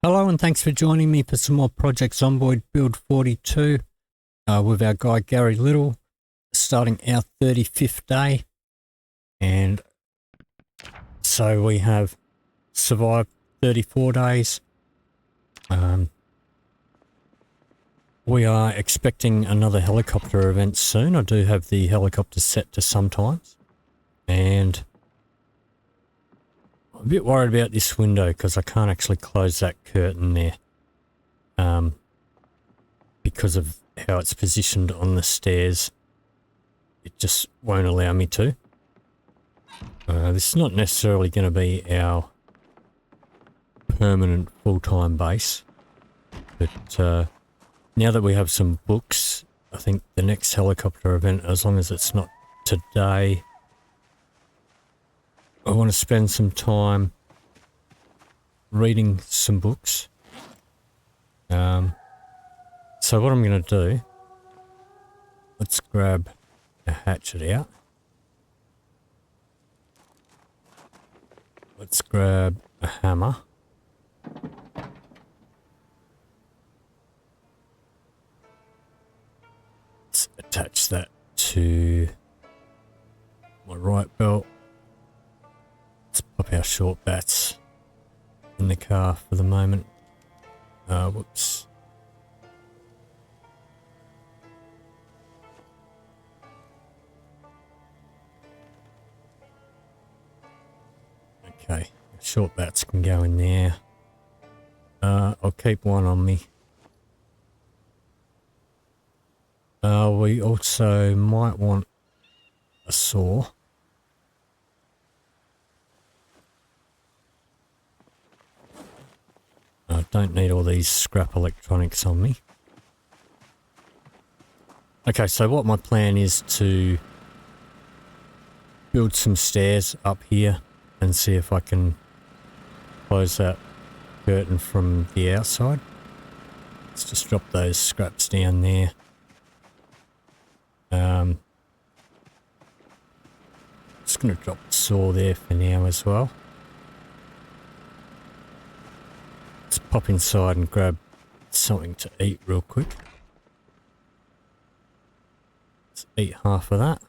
Hello and thanks for joining me for some more Project Zomboid Build 42 with our guy Gary Little, starting our 35th day. And so we have survived 34 days. We are expecting another helicopter event soon. I do have the helicopter set to sometimes. And I'm a bit worried about this window because I can't actually close that curtain there. Because of how it's positioned on the stairs. It just won't allow me to. This is not necessarily going to be our permanent full-time base. But now that we have some books, I think the next helicopter event, as long as it's not today, I want to spend some time reading some books. So what I'm going to do, let's grab a hatchet out. Let's grab a hammer. Let's attach that to my right belt. Let's pop our short bats in the car for the moment. Whoops. Okay, short bats can go in there. I'll keep one on me. We also might want a saw. I don't need all these scrap electronics on me. Okay, so what my plan is to build some stairs up here and see if I can close that curtain from the outside. Let's just drop those scraps down there. Just going to drop the saw there for now as well. Let's pop inside and grab something to eat real quick. Let's eat half of that.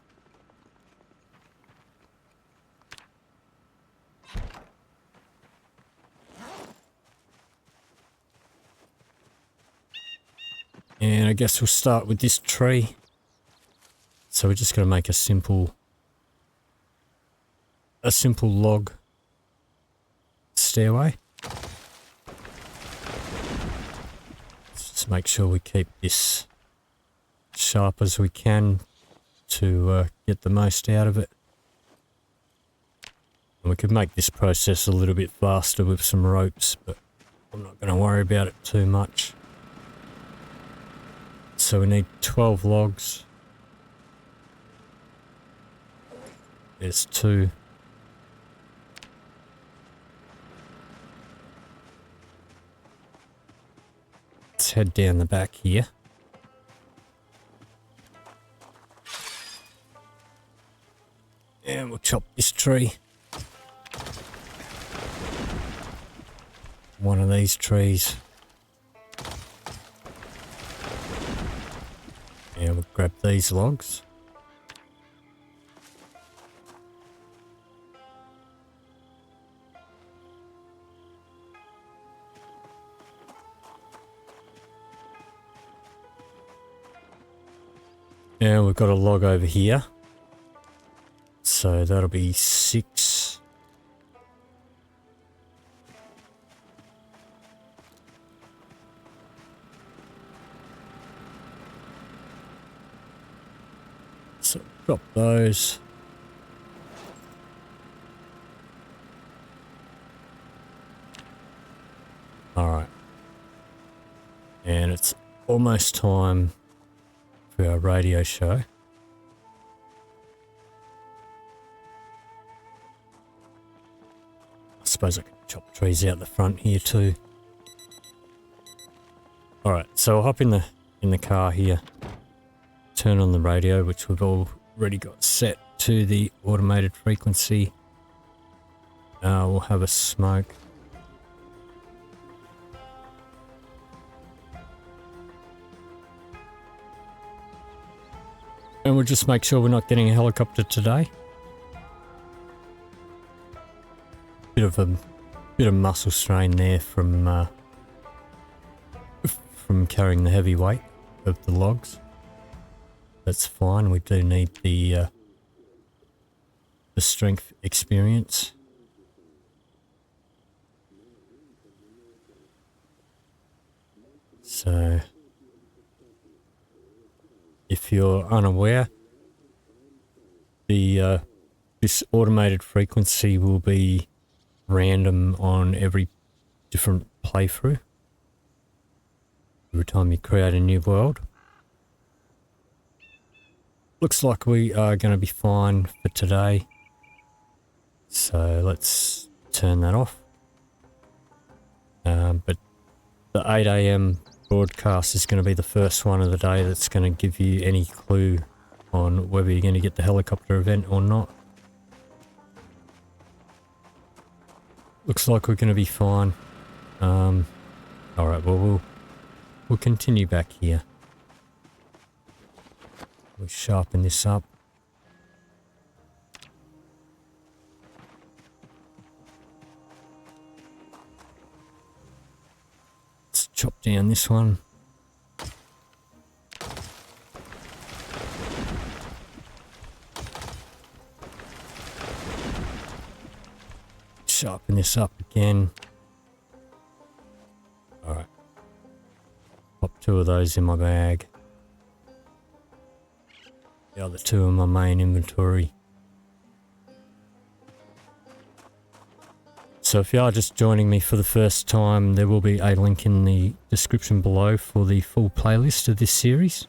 And I guess we'll start with this tree. So we're just going to make a simple log stairway. Let's just make sure we keep this sharp as we can to get the most out of it. And we could make this process a little bit faster with some ropes, but I'm not going to worry about it too much. So we need 12 logs. There's 2. Let's head down the back here. And we'll chop this tree. One of these trees. And we'll grab these logs. And we've got a log over here. So that'll be 6. So drop those. Alright. And it's almost time for our radio show. I suppose I can chop trees out the front here too. Alright, so I'll hop in the car here. Turn on the radio, which we've already got set to the automated frequency. We'll have a smoke. And we'll just make sure we're not getting a helicopter today. Bit of muscle strain there from carrying the heavy weight of the logs. That's fine. We do need the strength experience. So, if you're unaware, this automated frequency will be random on every different playthrough. Every time you create a new world. Looks like we are going to be fine for today. So let's turn that off. But the 8 AM broadcast is going to be the first one of the day that's going to give you any clue on whether you're going to get the helicopter event or not. Looks like we're going to be fine. Alright, well we'll continue back here. We'll sharpen this up. Let's chop down this one. Sharpen this up again. Alright. Pop 2 of those in my bag. The other 2 in my main inventory. So if you are just joining me for the first time, there will be a link in the description below for the full playlist of this series.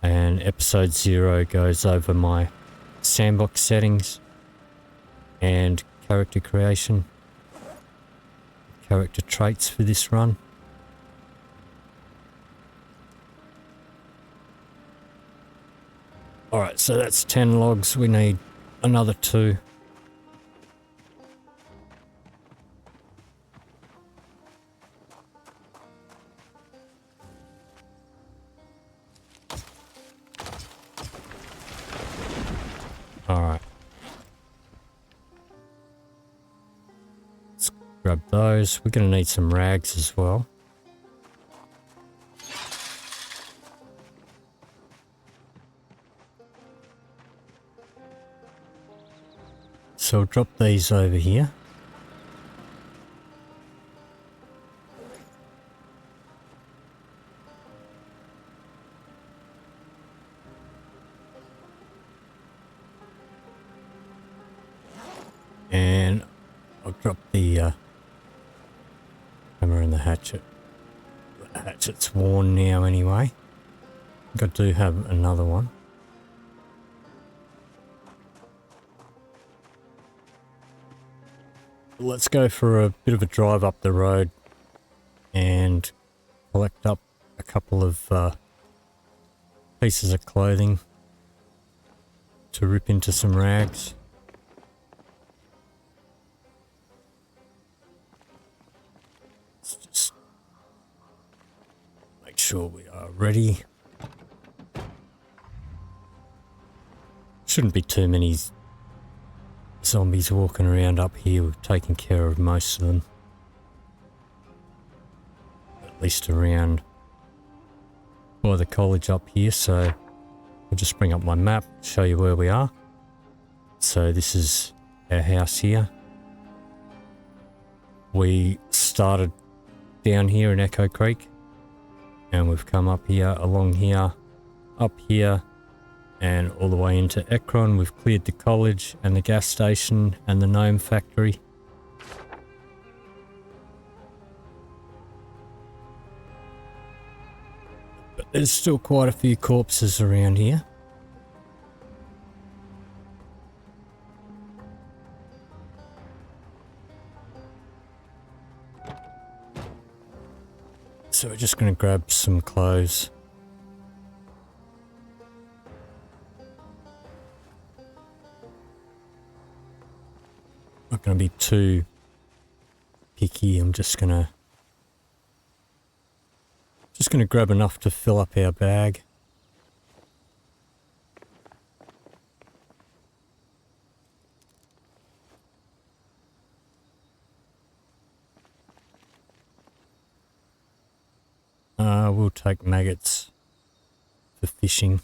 And episode 0 goes over my sandbox settings and character creation, character traits for this run. Alright, so that's 10 logs. We need another 2. Alright. Let's grab those. We're going to need some rags as well. So I'll drop these over here. And I'll drop the hammer and the hatchet. The hatchet's worn now anyway. I think I do have another one. Let's go for a bit of a drive up the road and collect up a couple of pieces of clothing to rip into some rags. Let's just make sure we are ready. Shouldn't be too many zombies walking around up here. We've taken care of most of them. At least around by the college up here, so I'll just bring up my map, show you where we are. So this is our house here. We started down here in Echo Creek and we've come up here, along here, up here, and all the way into Ekron. We've cleared the college and the gas station and the gnome factory. But there's still quite a few corpses around here. So we're just going to grab some clothes. Not going to be too picky. I'm just going to grab enough to fill up our bag. We'll take maggots for fishing.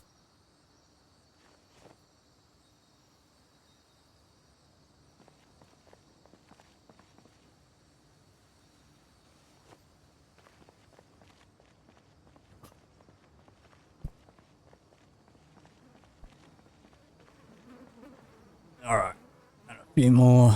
Alright, and a few more.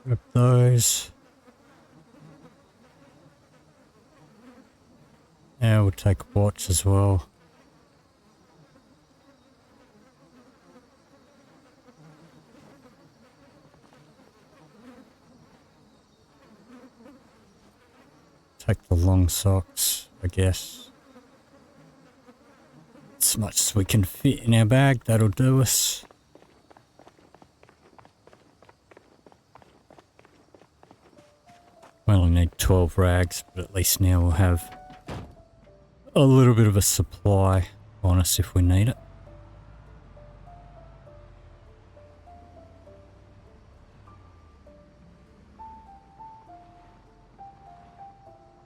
Grab those. And we'll take a watch as well. Take the long socks, I guess. As much as we can fit in our bag, that'll do us. We only need 12 rags, but at least now we'll have a little bit of a supply on us if we need it.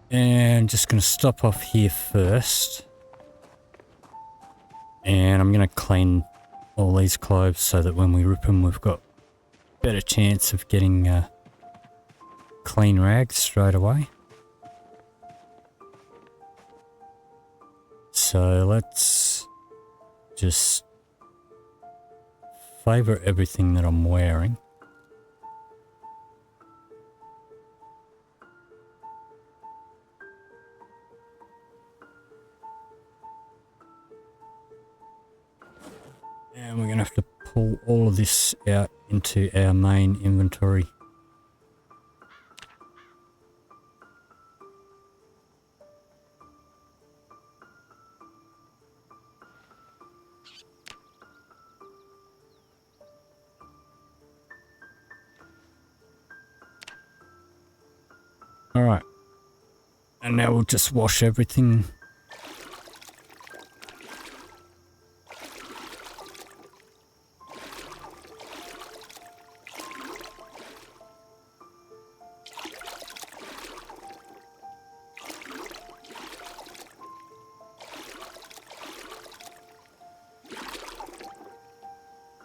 And just going to stop off here first. And I'm going to clean all these clothes so that when we rip them we've got better chance of getting clean rags straight away. So let's just favour everything that I'm wearing. And we're going to have to pull all of this out into our main inventory. Alright, and now we'll just wash everything.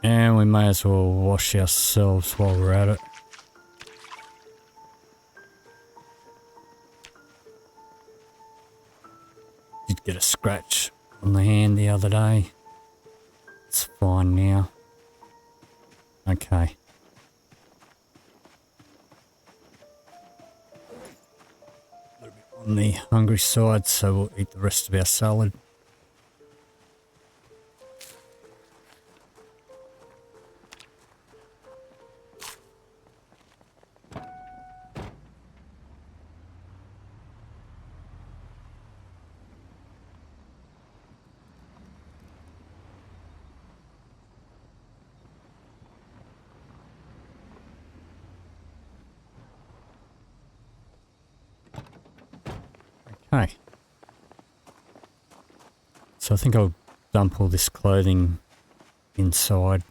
And we may as well wash ourselves while we're at it. Did get a scratch on the hand the other day. It's fine now. Okay. A little bit on the hungry side, so we'll eat the rest of our salad. Okay. So I think I'll dump all this clothing inside.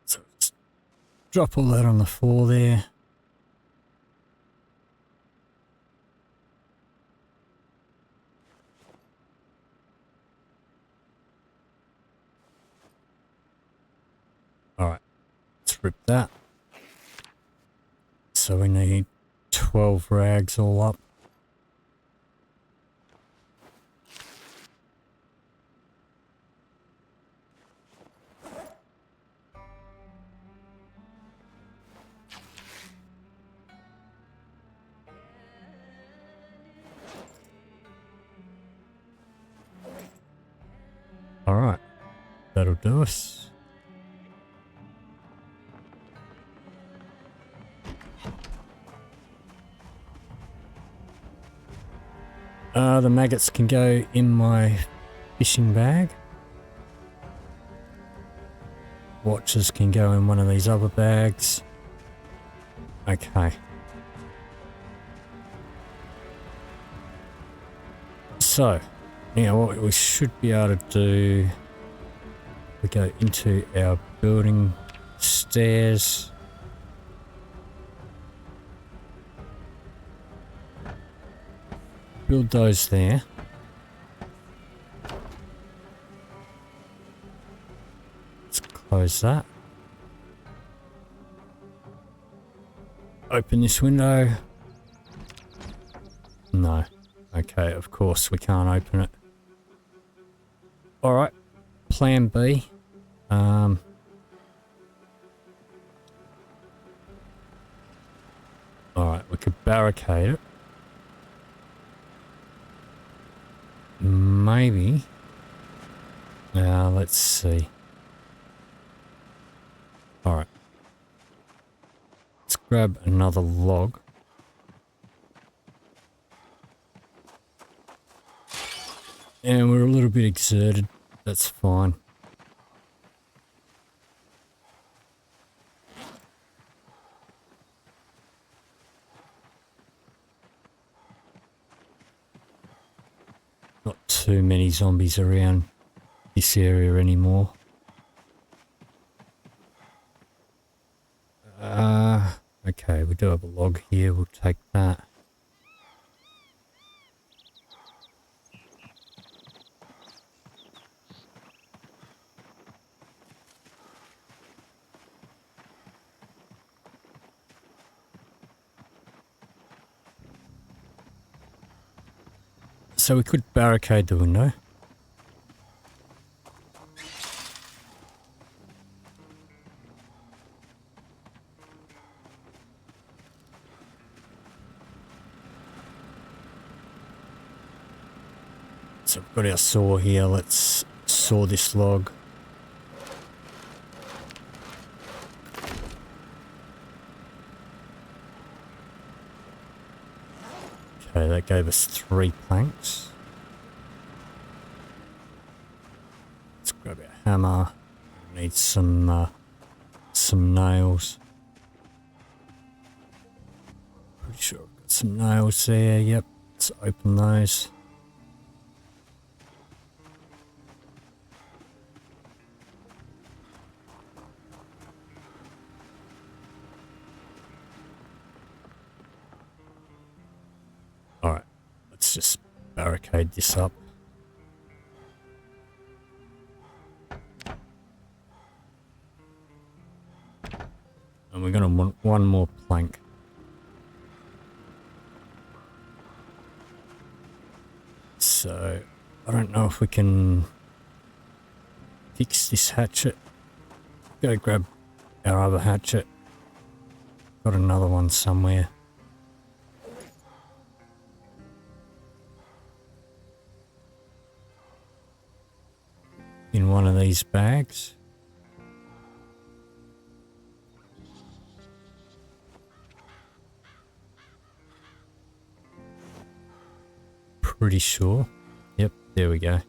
So just drop all that on the floor there. Alright, let's rip that. So we need 12 rags all up. Alright, that'll do us. The maggots can go in my fishing bag. Watches can go in one of these other bags. Okay. So, now what we should be able to do, we go into our building stairs. Build those there. Let's close that. Open this window. No. Okay, of course we can't open it. Alright, plan B. Alright, we could barricade it. Maybe. Now, let's see. Alright. Let's grab another log. And we're a little bit exerted. That's fine. Not too many zombies around this area anymore. Okay, we do have a log here. We'll take that. So we could barricade the window. So we've got our saw here. Let's saw this log. Okay, that gave us 3 planks. Let's grab our hammer. We need some nails. Pretty sure I've got some nails there. Yep, let's open those. Alright, let's just barricade this up. And we're going to want one more plank. So, I don't know if we can fix this hatchet. Go grab our other hatchet. Got another one somewhere. In one of these bags. Pretty sure. Yep, there we go.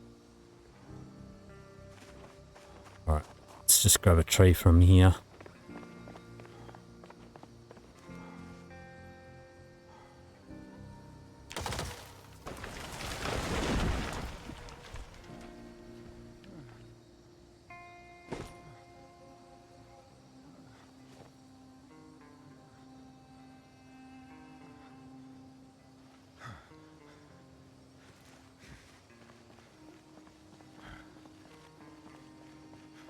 Alright, let's just grab a tree from here.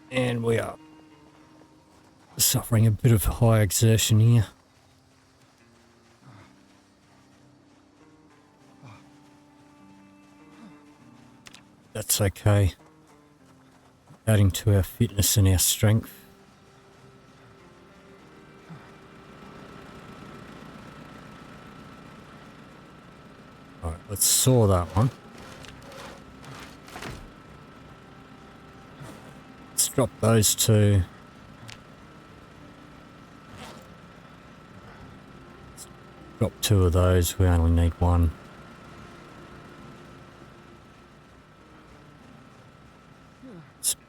And we are suffering a bit of high exertion here. That's okay. Adding to our fitness and our strength. Alright, let's saw that one. Drop those 2. Drop 2 of those. We only need 1.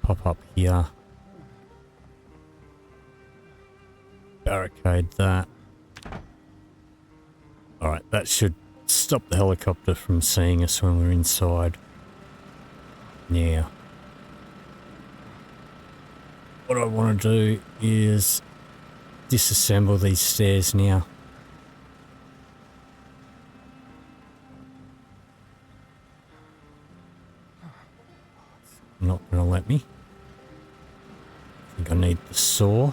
pop up here. Barricade that. Alright, that should stop the helicopter from seeing us when we're inside. Now, what I want to do is disassemble these stairs now. Not going to let me. I think I need the saw.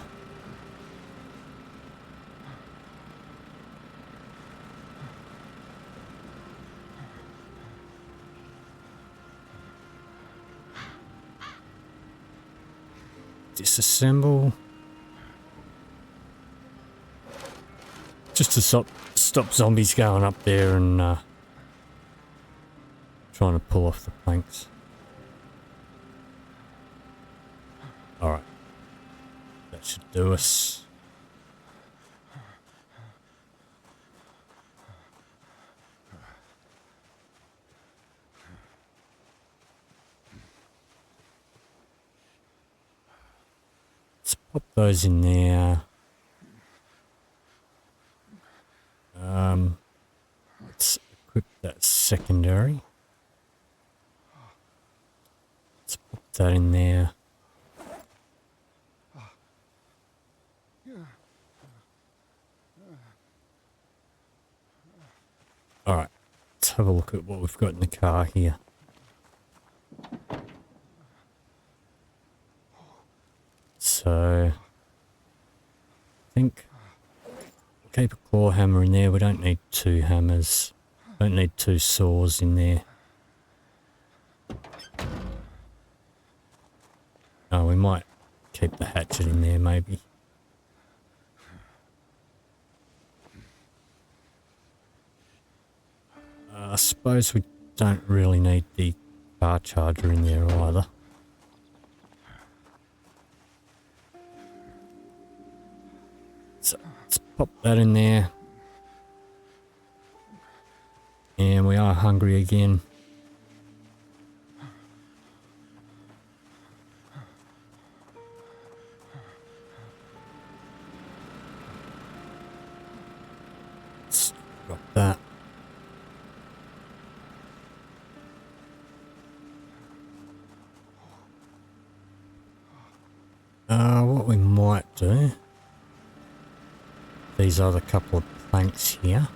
Disassemble. Just to stop zombies going up there and trying to pull off the planks. Alright. That should do us. Let's pop those in there. Let's equip that secondary. Let's pop that in there. Alright, let's have a look at what we've got in the car here. So, I think we'll keep a claw hammer in there. We don't need 2 hammers. Don't need 2 saws in there. Oh, we might keep the hatchet in there maybe. I suppose we don't really need the car charger in there either. So let's pop that in there. And we are hungry again. Let's drop that. What we might do, these other couple of planks here.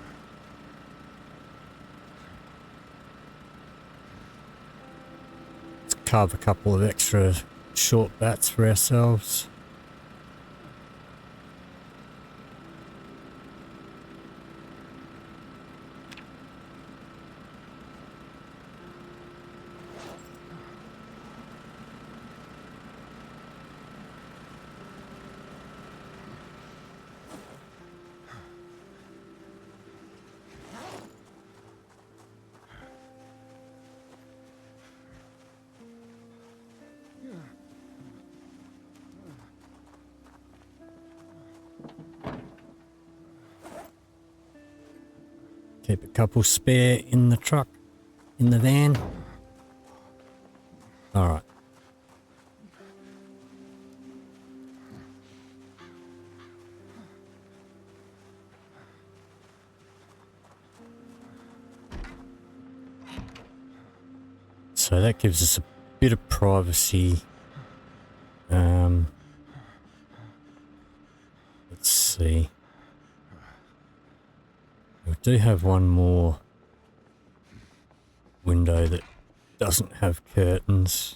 Let's carve a couple of extra short bats for ourselves. Keep a couple spare in the truck, in the van. Alright. So that gives us a bit of privacy. Let's see. We do have one more window that doesn't have curtains.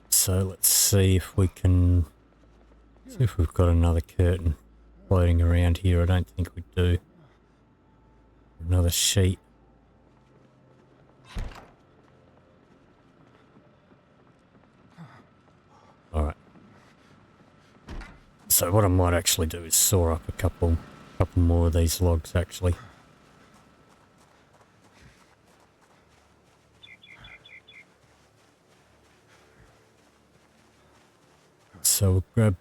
So let's see if we can see if we've got another curtain floating around here. I don't think we do. Another sheet. Alright. So what I might actually do is saw up a couple more of these logs actually. So we'll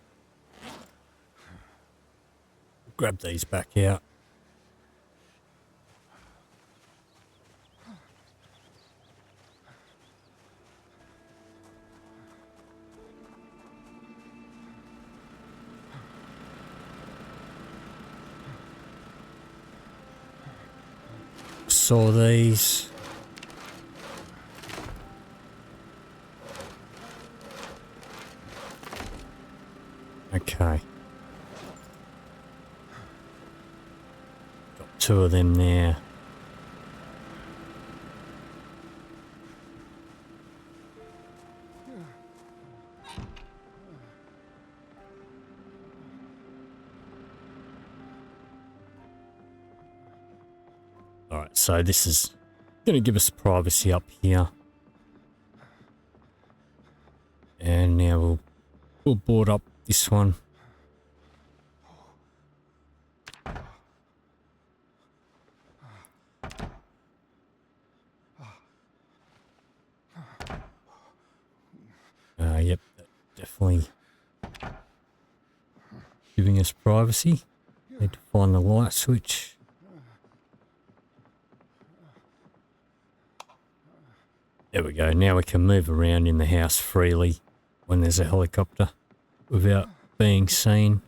grab these back out. saw these. Okay. Got 2 of them there. Alright, so this is going to give us privacy up here. And now we'll board up this one. Yep, definitely giving us privacy. Need to find the light switch. There we go. Now we can move around in the house freely when there's a helicopter without being seen.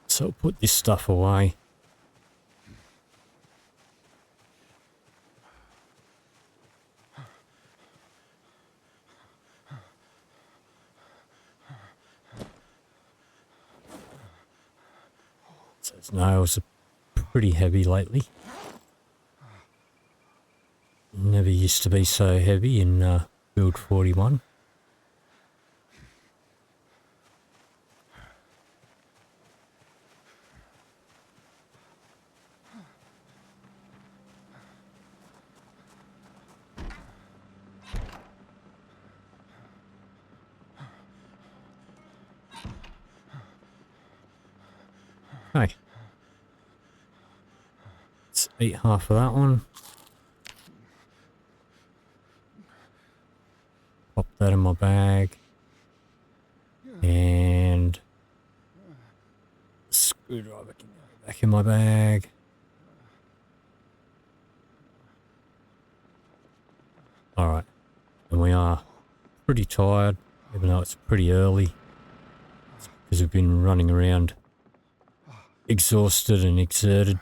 So I'll put this stuff away. So those nails are pretty heavy lately. Never used to be so heavy in Build 41. Okay. Let's eat half of that one. Pop that in my bag. And screwdriver can go back in my bag. Alright. And we are pretty tired, even though it's pretty early. It's because we've been running around exhausted and exerted.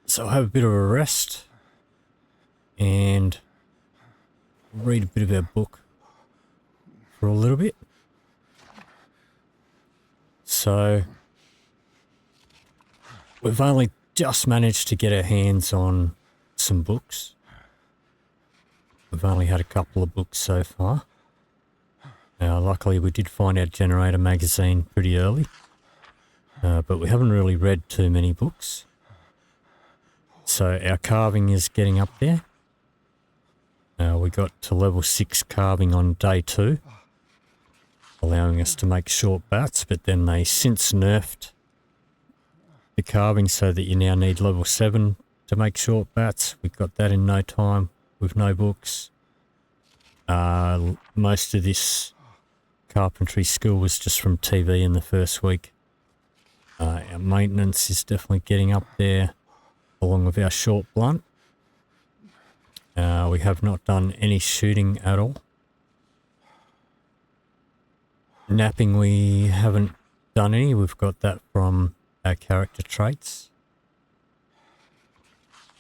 So I'll have a bit of a rest and read a bit of our book for a little bit. So we've only just managed to get our hands on some books. We've only had a couple of books so far. Luckily we did find our generator magazine pretty early, but we haven't really read too many books. So our carving is getting up there. We got to level 6 carving on day 2, allowing us to make short bats, but then they since nerfed the carving so that you now need level 7 to make short bats. We got that in no time with no books. Most of this carpentry skill was just from TV in the first week. Our maintenance is definitely getting up there, along with our short blunt. We have not done any shooting at all. Napping we haven't done any. We've got that from our character traits.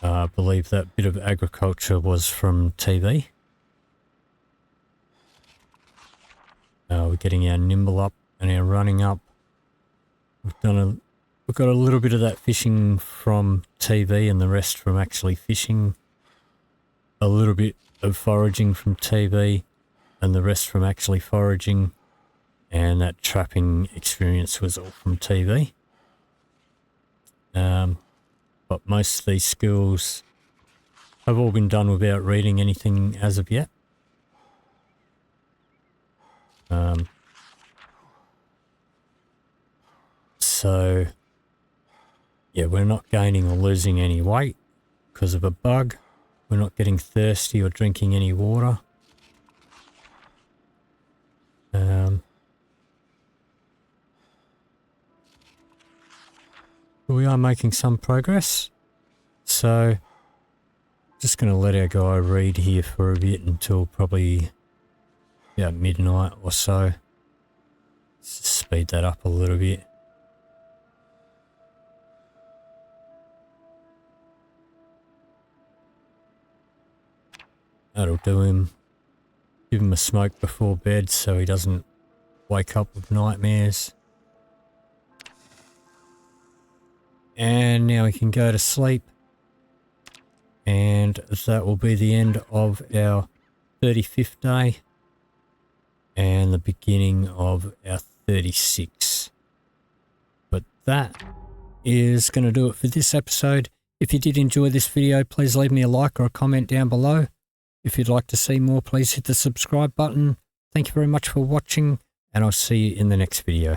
I believe that bit of agriculture was from TV. We're getting our nimble up and our running up. We've got a little bit of that fishing from TV and the rest from actually fishing. A little bit of foraging from TV and the rest from actually foraging. And that trapping experience was all from TV. But most of these skills have all been done without reading anything as of yet. So, yeah, we're not gaining or losing any weight because of a bug. We're not getting thirsty or drinking any water. we are making some progress. So, just going to let our guy read here for a bit until probably about midnight or so. Let's just speed that up a little bit. That'll do him. Give him a smoke before bed so he doesn't wake up with nightmares. And now he can go to sleep. And that will be the end of our 35th day. And the beginning of our 36. But that is going to do it for this episode. If you did enjoy this video, please leave me a like or a comment down below. If you'd like to see more, please hit the subscribe button. Thank you very much for watching, and I'll see you in the next video.